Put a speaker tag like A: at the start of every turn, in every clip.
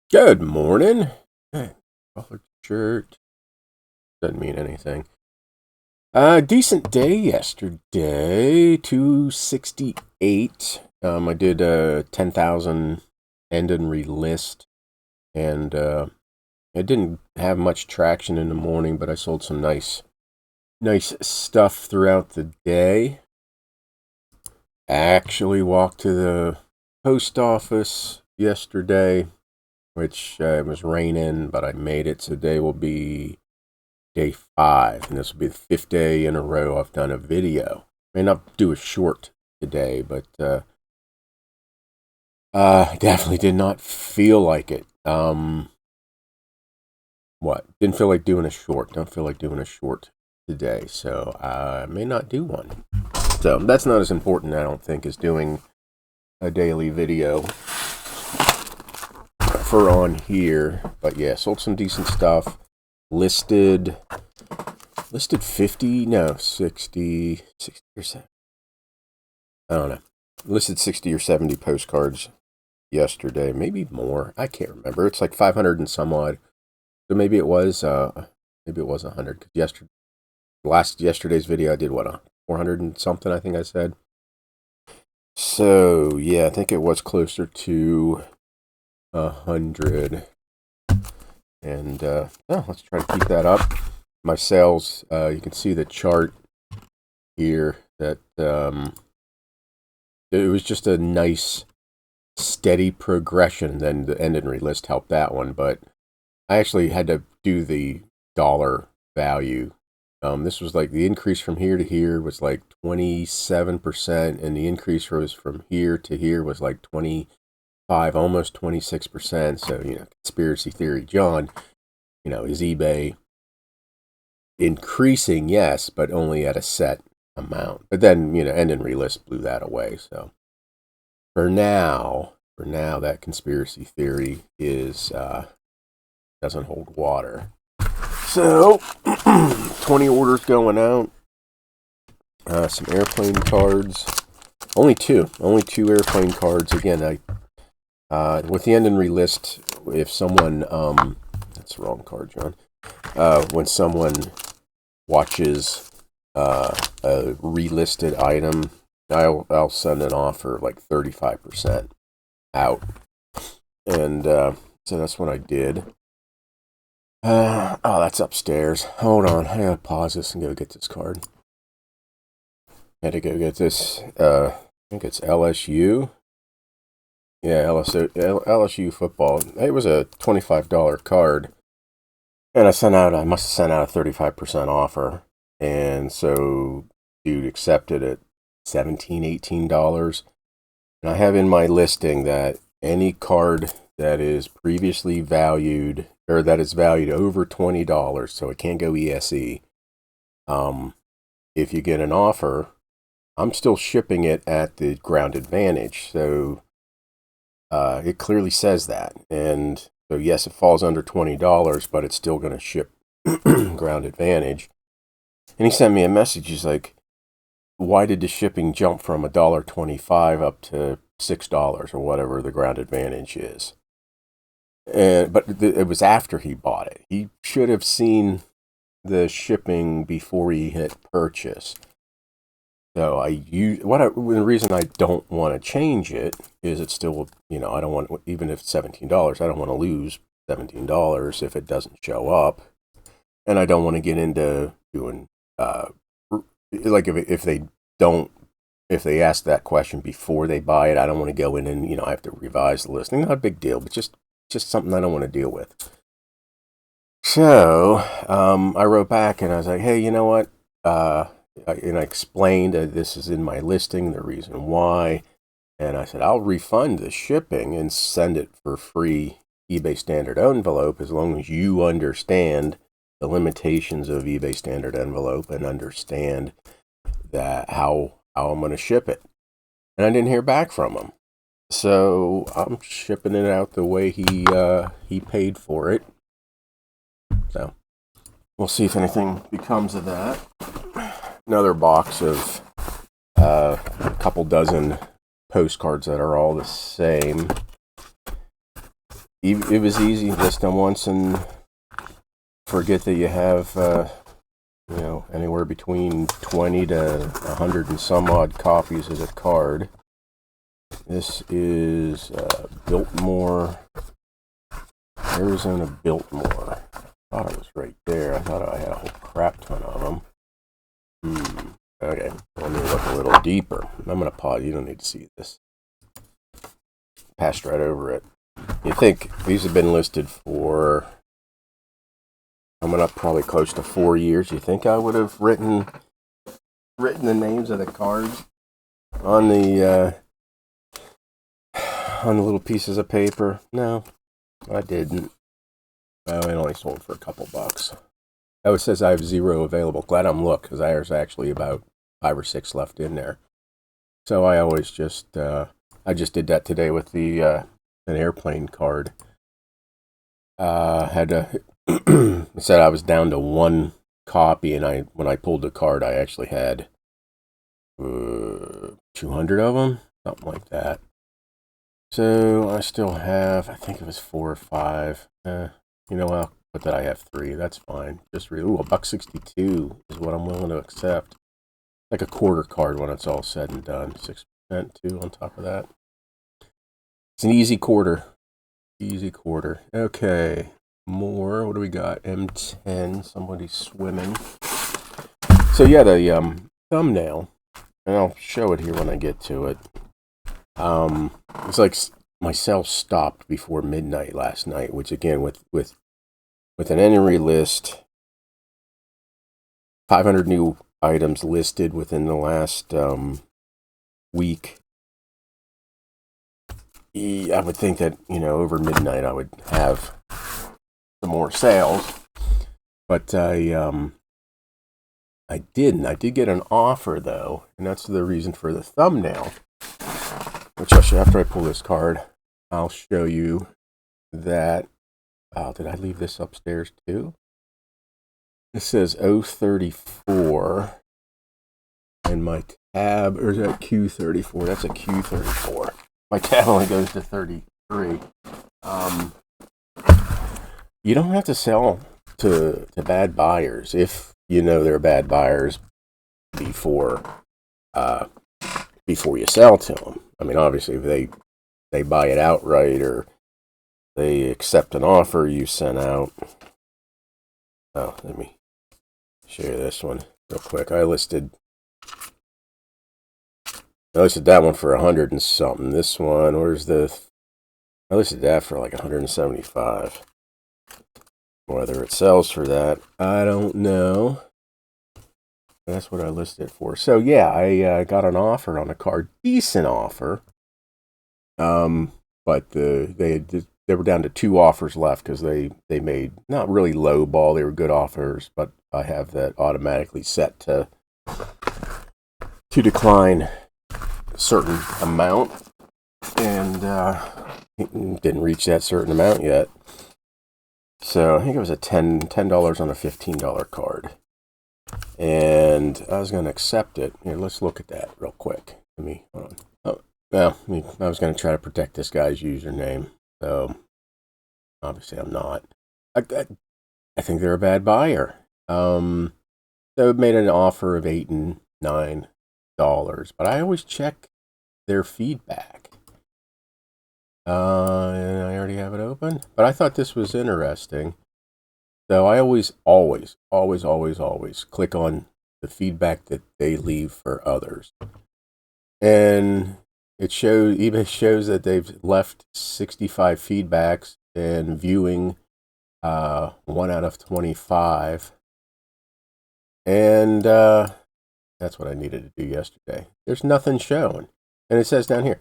A: Good morning. Collared shirt doesn't mean anything. Decent day yesterday. 268. I did 10,000 end and relist, and I didn't have much traction in the morning, but I sold some nice stuff throughout the day. Actually walked to the post office yesterday, which it was raining, but I made it. Today will be day 5, and this will be the 5th day in a row I've done a video. May not do a short today, but definitely did not feel like it. Didn't feel like doing a short. Don't feel like doing a short today, so I may not do one. So that's not as important, I don't think, as doing a daily video for on here. But yeah, sold some decent stuff. Listed 60 or 70. I don't know. Listed 60 or 70 postcards yesterday, maybe more. I can't remember. It's like 500 and some odd. So maybe it was 100. Cause yesterday's video I did 400 and something, I think I said. So yeah, I think it was closer to 100. And let's try to keep that up. My sales, you can see the chart here that it was just a nice steady progression. Then the end and relist helped that one, but I actually had to do the dollar value. This was like the increase from here to here was like 27%, and the increase was from here to here was like 25, almost 26%. So, conspiracy theory, John, is eBay increasing? Yes, but only at a set amount. But then, end and relist blew that away. So for now, that conspiracy theory is doesn't hold water. So 20 orders going out. Some airplane cards. Only two airplane cards. Again, with the end and relist, if someone that's the wrong card, John. When someone watches a relisted item, I'll send an offer like 35% out, and so that's what I did. That's upstairs. Hold on, I gotta pause this and go get this card. Had to go get this. I think it's LSU. Yeah, LSU football. It was a $25 card. And I must have sent out a 35% offer. And so dude accepted it, $17, $18. And I have in my listing that any card that is previously valued, or that is valued over $20, so it can't go ESE, if you get an offer, I'm still shipping it at the ground advantage. So it clearly says that. And so yes, it falls under $20, but it's still going to ship ground advantage. And he sent me a message. He's like, why did the shipping jump from $1.25 up to $6 or whatever the ground advantage is? But it was after he bought it. He should have seen the shipping before he hit purchase. So the reason I don't want to change it is it's still, I don't want, even if it's $17, I don't want to lose $17 if it doesn't show up. And I don't want to get into doing, like if they ask that question before they buy it, I don't want to go in and, I have to revise the listing. Not a big deal, but just something I don't want to deal with. So, I wrote back and I was like, hey, you know what? And I explained that this is in my listing, the reason why. And I said, I'll refund the shipping and send it for free eBay standard envelope as long as you understand the limitations of eBay standard envelope and understand that how I'm going to ship it. And I didn't hear back from him. So I'm shipping it out the way he paid for it. So we'll see if anything becomes of that. Another box of a couple dozen postcards that are all the same. it was easy. List them once and forget that you have, anywhere between 20 to 100 and some odd copies of the card. This is Biltmore, Arizona Biltmore. I thought it was right there. I thought I had a whole crap ton of them. Okay, let me look a little deeper. I'm going to pause. You don't need to see this. Passed right over it. You think these have been listed for coming up probably close to 4 years. You think I would have written the names of the cards on the little pieces of paper? No, I didn't. Well, it only sold for a couple bucks. Oh, it says I have 0 available. Glad I'm looked, because there's actually about 5 or 6 left in there. So I always just I just did that today with the an airplane card. Had to it said I was down to 1 copy, and when I pulled the card, I actually had 200 of them, something like that. So I still have, I think it was 4 or 5. I'll put that I have 3. That's fine. Just $1.62 is what I'm willing to accept. Like a quarter card when it's all said and done. 6% too on top of that. It's an easy quarter. Easy quarter. Okay. More. What do we got? M10. Somebody's swimming. So yeah, the thumbnail, and I'll show it here when I get to it. It's like my cell stopped before midnight last night, which again, with an entry list, 500 new items listed within the last week. I would think that, over midnight I would have some more sales, but I didn't. I did get an offer though, and that's the reason for the thumbnail, which I'll show after I pull this card. I'll show you that. Oh, did I leave this upstairs too? It says 034, and my tab, or is that Q34? That's a Q34. My tab only goes to 33. You don't have to sell to bad buyers if you know they're bad buyers before you sell to them. I mean, obviously, if they buy it outright or they accept an offer you sent out. Oh, let me show you this one real quick. I listed that one for 100 and something. This one, I listed that for like 175. Whether it sells for that, I don't know. That's what I listed it for. So yeah, I got an offer on a card, decent offer. But they were down to 2 offers left because they made not really low ball. They were good offers, but I have that automatically set to decline a certain amount, and it didn't reach that certain amount yet. So I think it was a $10 on a $15 card, and I was going to accept it. Here, let's look at that real quick. Hold on. Oh, well, I was going to try to protect this guy's username, so obviously I'm not. I think they're a bad buyer. They made an offer of $8 and $9, but I always check their feedback. And I already have it open, but I thought this was interesting. So I always click on the feedback that they leave for others, and eBay shows that they've left 65 feedbacks and viewing 1 out of 25, and that's what I needed to do yesterday. There's nothing shown, and it says down here,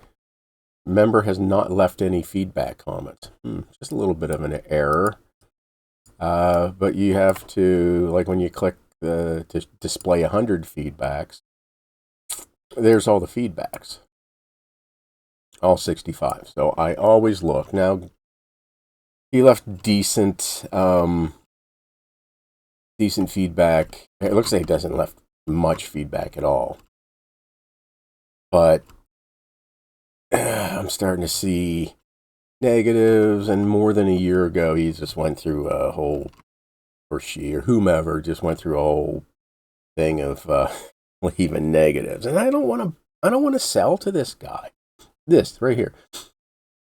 A: member has not left any feedback comments. Just a little bit of an error. But you have to, like when you click to display 100 feedbacks, there's all the feedbacks. All 65. So I always look. Now, he left decent feedback. It looks like he doesn't left much feedback at all. But I'm starting to see negatives, and more than a year ago, he just went through a whole, or she or whomever, just went through a whole thing of leaving negatives, and I don't want to. I don't want to sell to this guy. This right here.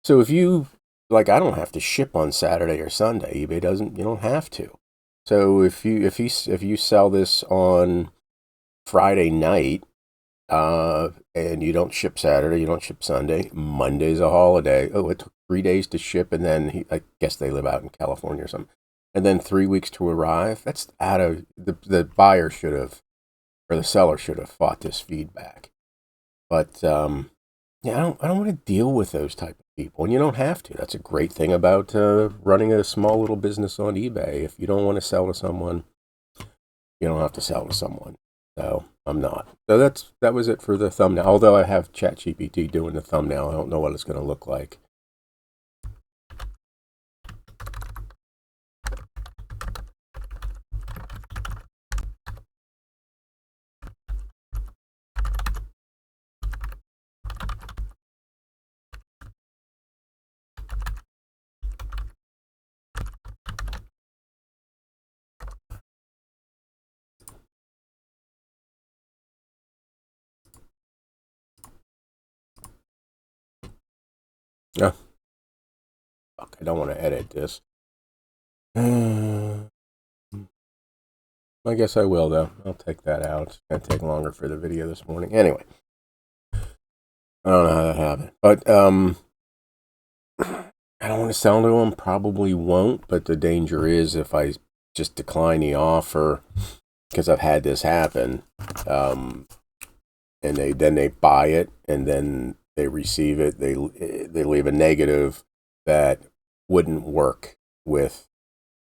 A: So if you like, I don't have to ship on Saturday or Sunday. eBay doesn't. You don't have to. So if you sell this on Friday night, and you don't ship Saturday, you don't ship Sunday. Monday's a holiday. Oh, it took 3 days to ship, and then I guess they live out in California or something. And then 3 weeks to arrive. That's out of the buyer should have, or the seller should have fought this feedback. But yeah, I don't want to deal with those type of people, and you don't have to. That's a great thing about running a small little business on eBay. If you don't want to sell to someone, you don't have to sell to someone. So I'm not. So that was it for the thumbnail. Although I have ChatGPT doing the thumbnail, I don't know what it's going to look like. No, fuck, I don't want to edit this. I guess I will, though. I'll take that out. It's going to take longer for the video this morning. Anyway, I don't know how that happened. But I don't want to sell to them. Probably won't. But the danger is if I just decline the offer, because I've had this happen, and they buy it, and then they receive it. They leave a negative that wouldn't work with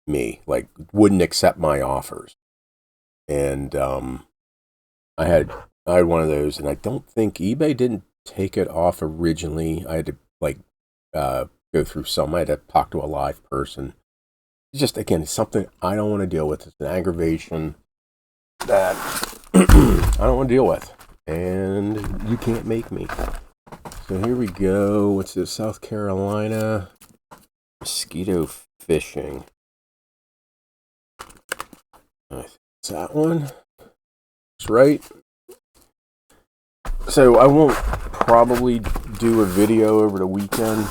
A: me, like wouldn't accept my offers. And I had one of those, and I don't think eBay didn't take it off originally. I had to go through some. I had to talk to a live person. It's just, again, it's something I don't want to deal with. It's an aggravation that I don't want to deal with, and you can't make me. So here we go. What's this? South Carolina mosquito fishing. It's that one. That's right. So I won't probably do a video over the weekend.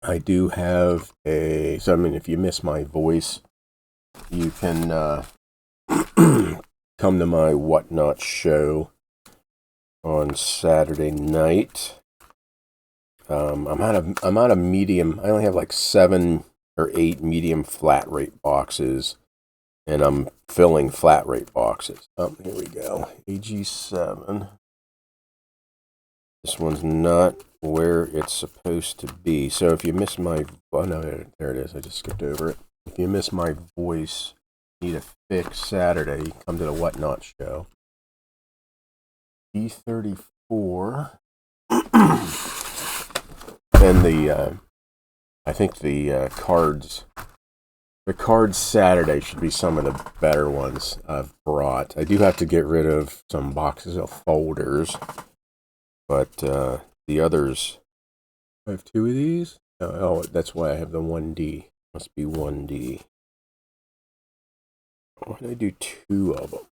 A: I do have so I mean, if you miss my voice, you can come to my Whatnot show on Saturday night. I'm out of medium. I only have like 7 or 8 medium flat rate boxes, and I'm filling flat rate boxes. Oh, here we go. AG7. This one's not where it's supposed to be. So if you miss my... Oh, no, there it is. I just skipped over it. If you miss my voice, need a fix Saturday, come to the Whatnot show. D34. And I think the cards... The cards Saturday should be some of the better ones I've brought. I do have to get rid of some boxes of folders. But the others, I have 2 of these. Oh, that's why I have the 1D. Must be 1D. Why did I do 2 of them?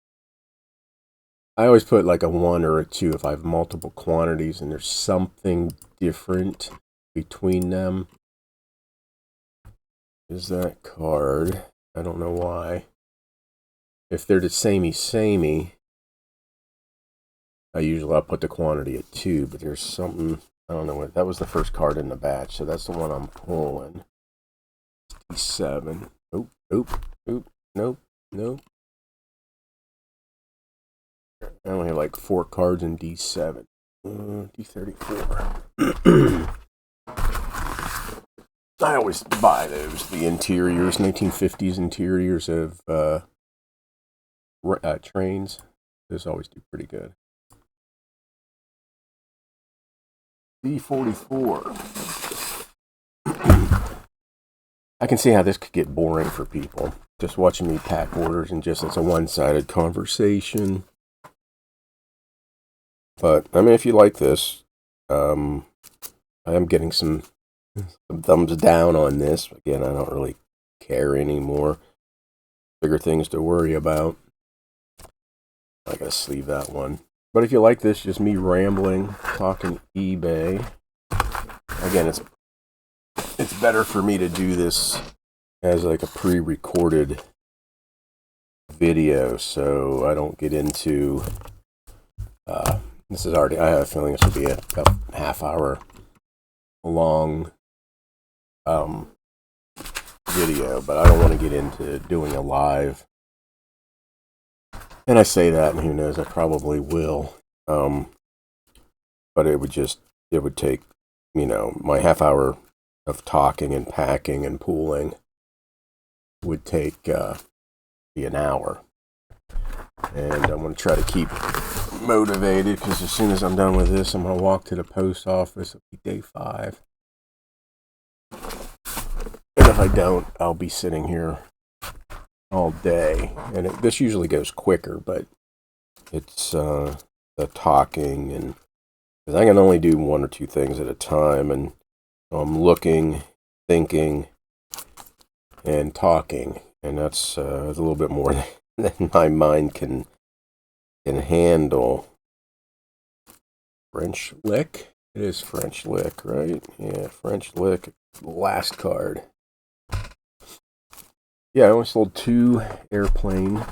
A: I always put like a 1 or a 2 if I have multiple quantities and there's something different between them. Is that card? I don't know why. If they're the samey, I'll put the quantity at 2, but there's something, I don't know what, that was the first card in the batch, so that's the one I'm pulling. D7. Nope. I only have like 4 cards in D7. D34. I always buy those, the interiors, 1950s interiors of trains. Those always do pretty good. D44. I can see how this could get boring for people. Just watching me pack orders and just it's a one-sided conversation. But, I mean, if you like this, I am getting some some thumbs down on this. Again, I don't really care anymore. Bigger things to worry about. I gotta sleeve that one. But if you like this, just me rambling, talking eBay. Again, it's better for me to do this as like a pre-recorded video, so I don't get into. This is already. I have a feeling this will be a half-hour long video, but I don't want to get into doing a live. And I say that, and who knows, I probably will. But it would take, my half hour of talking and packing and pooling would take be an hour. And I'm going to try to keep motivated, because as soon as I'm done with this, I'm going to walk to the post office. It'll be day 5. And if I don't, I'll be sitting here all day. And this usually goes quicker, but it's the talking, and because I can only do 1 or 2 things at a time, and I'm looking, thinking, and talking, and that's a little bit more than my mind can handle. French lick? It is French lick, right? Yeah, French lick. Last card. Yeah, I only sold 2 airplane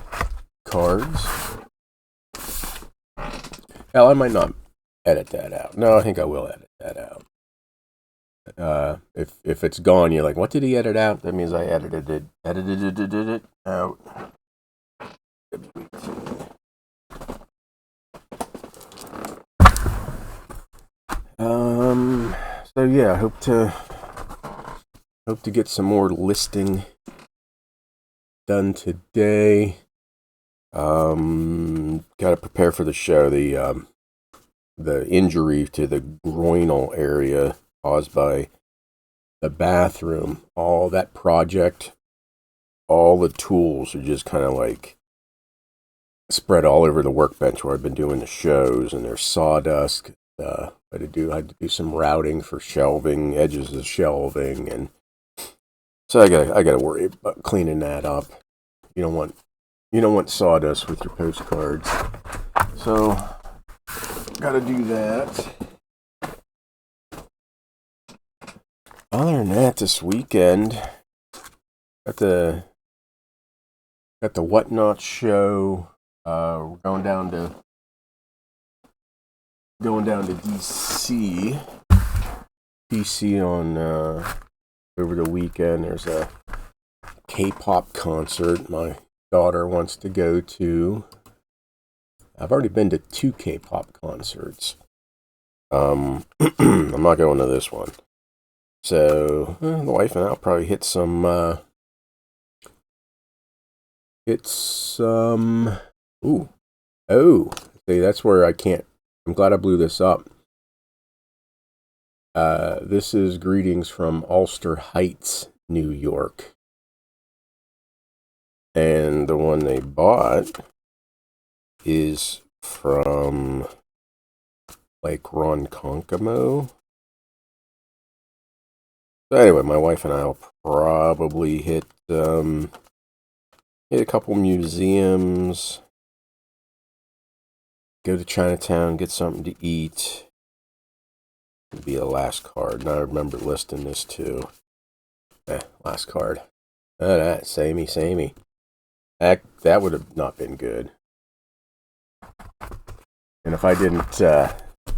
A: cards. Hell, I might not edit that out. No, I think I will edit that out. If it's gone, you're like, what did he edit out? That means I edited it out. So yeah, I hope to get some more listing done today. Got to prepare for the show. The injury to the groinal area caused by the bathroom. All that project, all the tools are just kind of like spread all over the workbench where I've been doing the shows, and there's sawdust. I had to do some routing for shelving, edges of shelving, and so I gotta worry about cleaning that up. You don't want sawdust with your postcards, so gotta do that. Other than that, this weekend got the Whatnot show. We're going down to DC on over the weekend. There's a K-pop concert my daughter wants to go to. I've already been to 2 K-pop concerts. I'm not going to this one. So the wife and I'll probably hit some. See, that's where I can't. I'm glad I blew this up. This is greetings from Ulster Heights, New York. And the one they bought is from Lake Ronkonkoma. So anyway, my wife and I will probably hit a couple museums, go to Chinatown, get something to eat. It'll be a last card. And I remember listing this too. Last card. That samey. That would have not been good. And if I didn't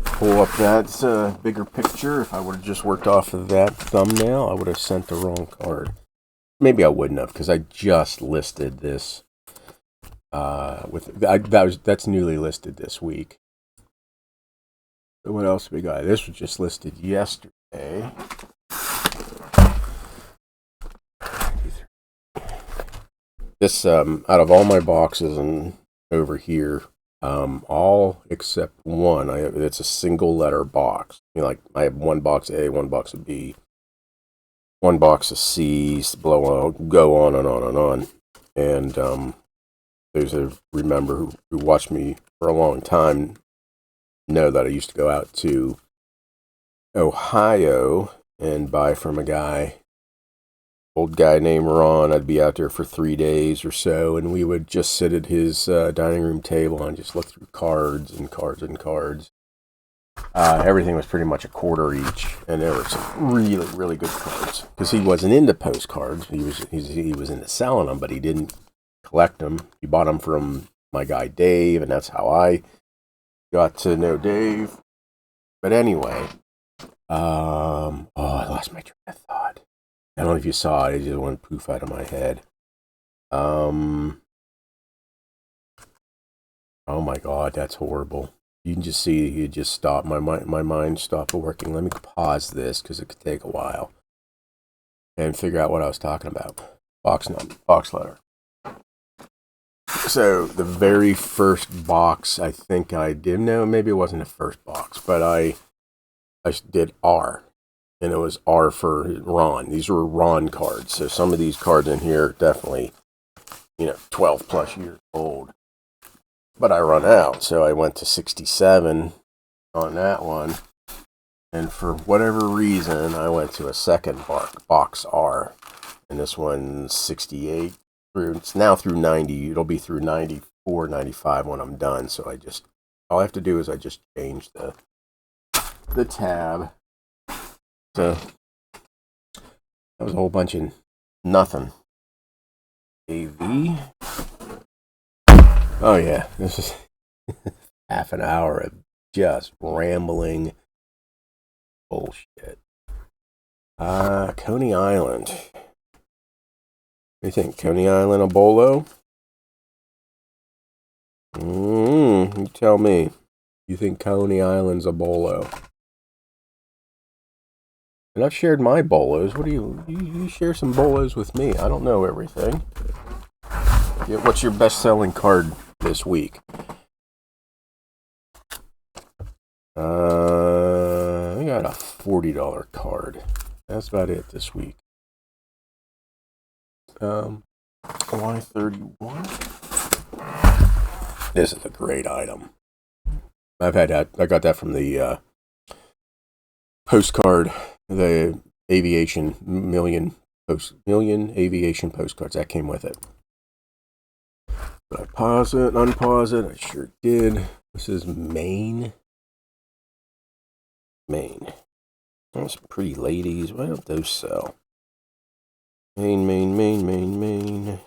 A: pull up that bigger picture, if I would have just worked off of that thumbnail, I would have sent the wrong card. Maybe I wouldn't have, because I just listed this. That's newly listed this week. So what else we got? This was just listed yesterday. This out of all my boxes and over here, all except one. It's a single letter box. I have one box A, one box of B, one box of C. Go on and on and on. And those who remember who watched me for a long time know that I used to go out to Ohio and buy from a guy, old guy named Ron. I'd be out there for 3 days or so, and we would just sit at his dining room table and just look through cards and cards and cards. Everything was pretty much a quarter each, and there were some really, really good cards. Because he wasn't into postcards. He was into selling them, but he didn't collect them. He bought them from my guy Dave, and that's how I got to know Dave. But anyway, I lost my train of thought. I don't know if you saw it. It just went poof out of my head. Oh my God, that's horrible. You can just see it just stopped. My mind stopped working. Let me pause this because it could take a while and figure out what I was talking about. Box letter. So the very first box I think I did, no, maybe it wasn't the first box, but I did R, and it was R for Ron. These were Ron cards. So some of these cards in here are definitely, 12 plus years old. But I run out, so I went to 67 on that one. And for whatever reason, I went to a second box R. And this one's 68 it's now through 90. It'll be through 94, 95 when I'm done. So all I have to do is I just change the tab. So that was a whole bunch of nothing. AV. Oh yeah, this is half an hour of just rambling bullshit. Coney Island. What do you think? Coney Island a bolo? You tell me. You think Coney Island's a bolo? And I've shared my bolos. What do you share some bolos with me? I don't know everything. Yeah, what's your best-selling card this week? I got a $40 card. That's about it this week. Y31. This is a great item. I've had that. I got that from the Postcard, the aviation million aviation postcards that came with it. Did I pause it, unpause it? I sure did. This is Maine. Oh, some pretty ladies. Why don't those sell? Maine.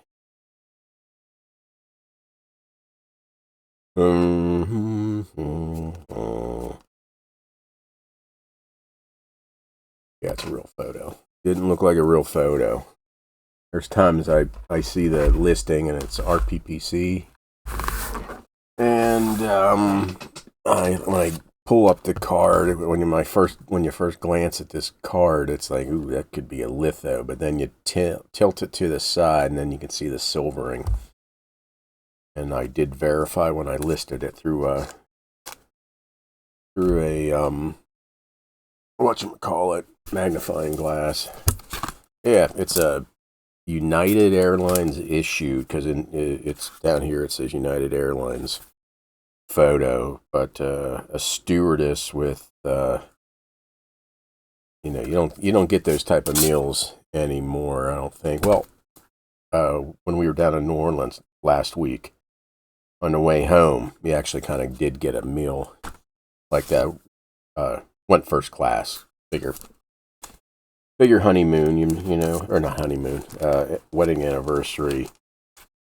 A: Yeah, it's a real photo. Didn't look like a real photo. There's times I see the listing and it's RPPC, and when I pull up the card, when you first glance at this card, it's like, ooh, that could be a litho, but then you tilt it to the side, and then you can see the silvering. And I did verify when I listed it through a whatchamacallit, magnifying glass. Yeah, it's a United Airlines issue, because it's down here, it says United Airlines photo, but a stewardess with you don't get those type of meals anymore, I don't think. Well, when we were down in New Orleans last week, on the way home, we actually kind of did get a meal like that. Went first class, bigger honeymoon, or not honeymoon, wedding anniversary.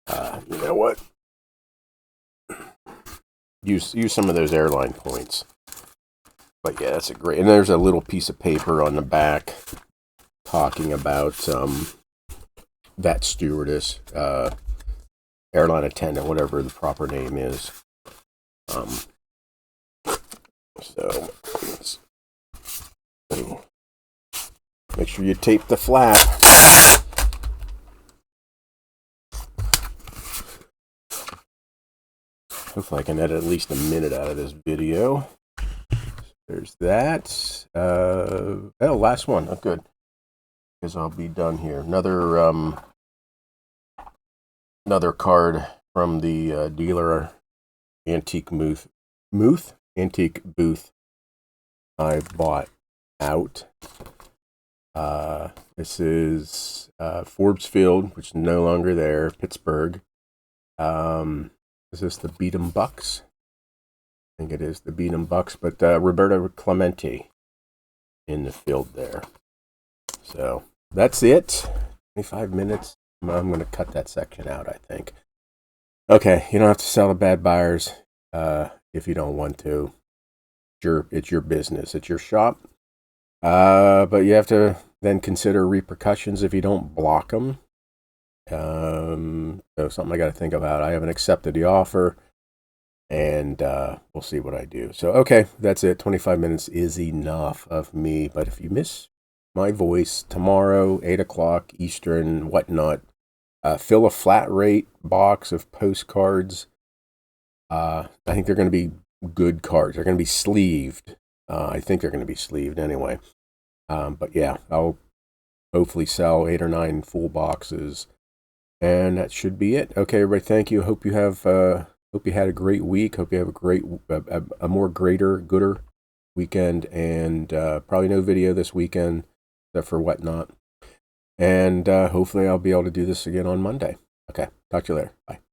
A: You know what? Use some of those airline points. But yeah, that's a great. And there's a little piece of paper on the back talking about that stewardess, airline attendant, whatever the proper name is. So make sure you tape the flap. Hopefully I can edit at least a minute out of this video. There's that. Last one. Oh, good. Because I'll be done here. Another card from the dealer antique antique booth I bought out. This is Forbes Field, which is no longer there, Pittsburgh. Is this the Beat 'em Bucks? I think it is the Beat 'em Bucks, but Roberto Clemente in the field there. So that's it. 25 minutes. I'm going to cut that section out, I think. Okay, you don't have to sell to bad buyers if you don't want to. It's your business. It's your shop. But you have to then consider repercussions if you don't block them. So something I got to think about. I haven't accepted the offer, and we'll see what I do. So, okay, that's it. 25 minutes is enough of me. But if you miss my voice tomorrow, 8 o'clock Eastern, whatnot, fill a flat rate box of postcards. I think they're going to be good cards. They're going to be sleeved. I think they're going to be sleeved anyway. But yeah, I'll hopefully sell 8 or 9 full boxes, and that should be it. Okay, everybody, thank you. Hope you had a great week. Hope you have a more gooder weekend, and probably no video this weekend except for whatnot. And hopefully I'll be able to do this again on Monday. Okay, talk to you later. Bye.